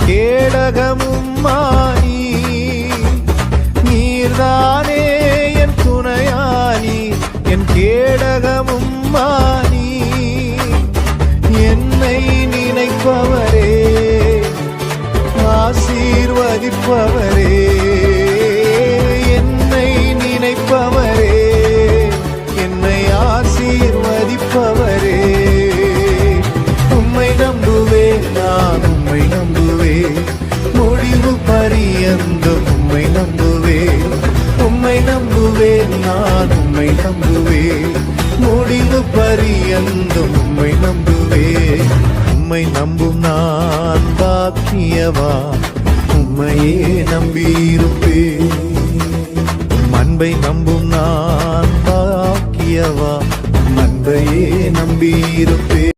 கேடகமும் மானி, நீர்தானே என் துணையானி, என் கேடகமும் மானி. என்னை நினைப்பவரே, ஆசீர்வதிப்பவரே, என்னை நினைப்பவரே, என்னை ஆசீர்வதிப்பவரே. உம்மை நம்புவேன், நான் உம்மை நம்புவேன், முடிவு பரியந்தம் உம்மை நம்புவேன். உம்மை நம்புவேன், நான் உம்மை நம்புவேன், முடிவு பரியந்தம் உம்மை நம்புவேன். உம்மை நம்பும் நான் பாக்கியவா, உம்மையே நம்பியிருப்பேன். அன்பை நம்பும் நான் பாக்கியவா, அன்பையே நம்பியிருப்பேன்.